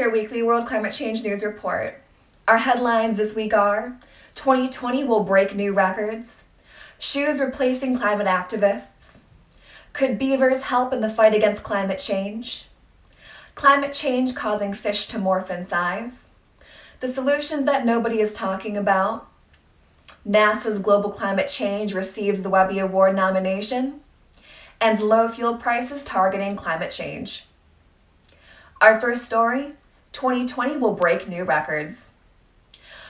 to your weekly World Climate Change News Report. Our headlines this week are 2020 will break new records, shoes replacing climate activists, could beavers help in the fight against climate change causing fish to morph in size, the solutions that nobody is talking about, NASA's Global Climate Change receives the Webby Award nomination, and low fuel prices targeting climate change. Our first story, 2020 will break new records.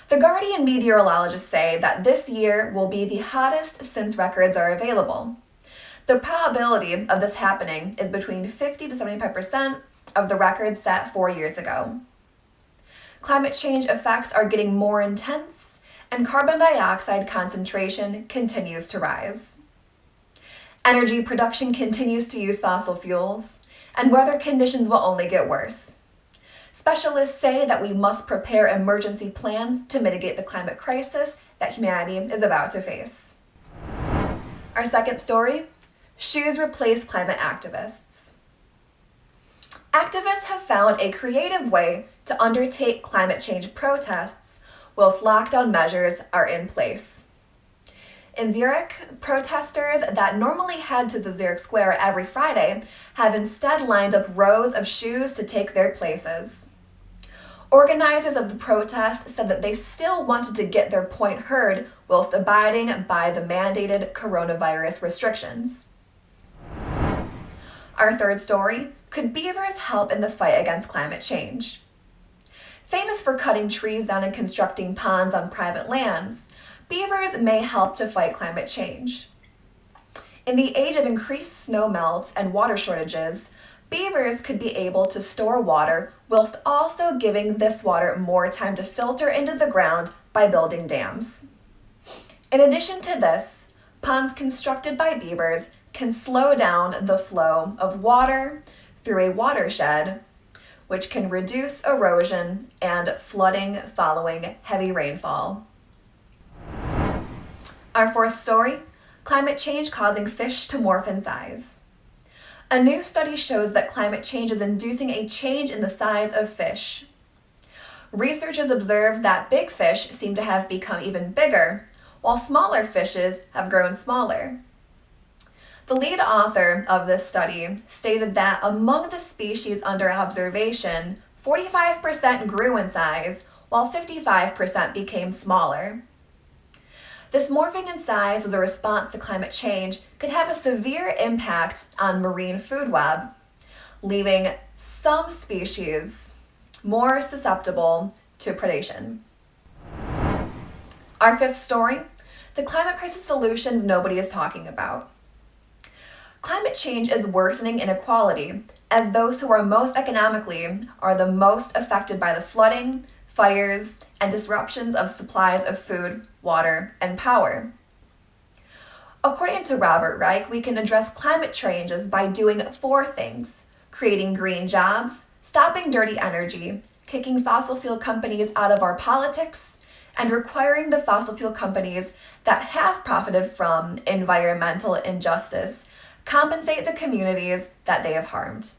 The Guardian meteorologists say that this year will be the hottest since records are available. The probability of this happening is between 50 to 75% of the records set 4 years ago. Climate change effects are getting more intense, and carbon dioxide concentration continues to rise. Energy production continues to use fossil fuels, and weather conditions will only get worse. Specialists say that we must prepare emergency plans to mitigate the climate crisis that humanity is about to face. Our second story, shoes replace climate activists. Activists have found a creative way to undertake climate change protests whilst lockdown measures are in place. In Zurich, protesters that normally head to the Zurich Square every Friday have instead lined up rows of shoes to take their places. Organizers of the protest said that they still wanted to get their point heard whilst abiding by the mandated coronavirus restrictions. Our third story, could beavers help in the fight against climate change? Famous for cutting trees down and constructing ponds on private lands, beavers may help to fight climate change. In the age of increased snowmelt and water shortages, beavers could be able to store water whilst also giving this water more time to filter into the ground by building dams. In addition to this, ponds constructed by beavers can slow down the flow of water through a watershed, which can reduce erosion and flooding following heavy rainfall. Our fourth story, climate change causing fish to morph in size. A new study shows that climate change is inducing a change in the size of fish. Researchers observed that big fish seem to have become even bigger, while smaller fishes have grown smaller. The lead author of this study stated that among the species under observation, 45% grew in size, while 55% became smaller. This morphing in size as a response to climate change could have a severe impact on marine food web, leaving some species more susceptible to predation. Our fifth story, the climate crisis solutions nobody is talking about. Climate change is worsening inequality, as those who are most economically are the most affected by the flooding, fires, and disruptions of supplies of food, water, and power. According to Robert Reich, we can address climate changes by doing 4 things: creating green jobs, stopping dirty energy, kicking fossil fuel companies out of our politics, and requiring the fossil fuel companies that have profited from environmental injustice compensate the communities that they have harmed.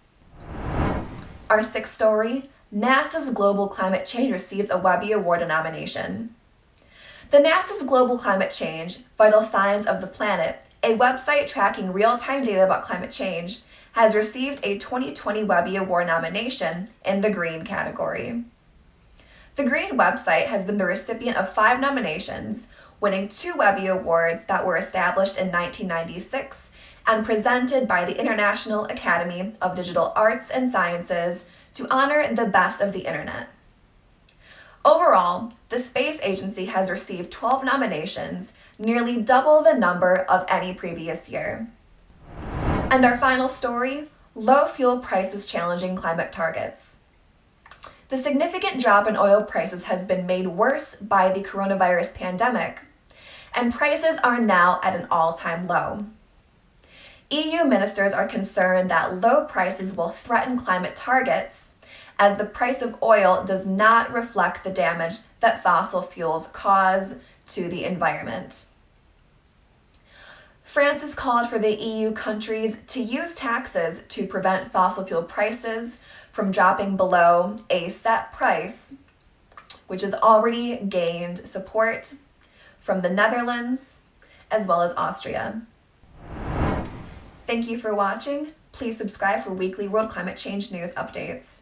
Our sixth story, NASA's Global Climate Change receives a Webby Award nomination. The NASA's Global Climate Change, Vital Signs of the Planet, a website tracking real-time data about climate change, has received a 2020 Webby Award nomination in the Green category. The Green website has been the recipient of 5 nominations, winning 2 Webby Awards that were established in 1996 and presented by the International Academy of Digital Arts and Sciences to honor the best of the internet. Overall, the space agency has received 12 nominations, nearly double the number of any previous year. And our final story, low fuel prices challenging climate targets. The significant drop in oil prices has been made worse by the coronavirus pandemic, and prices are now at an all-time low. EU ministers are concerned that low prices will threaten climate targets, as the price of oil does not reflect the damage that fossil fuels cause to the environment. France has called for the EU countries to use taxes to prevent fossil fuel prices from dropping below a set price, which has already gained support from the Netherlands as well as Austria. Thank you for watching. Please subscribe for weekly world climate change news updates.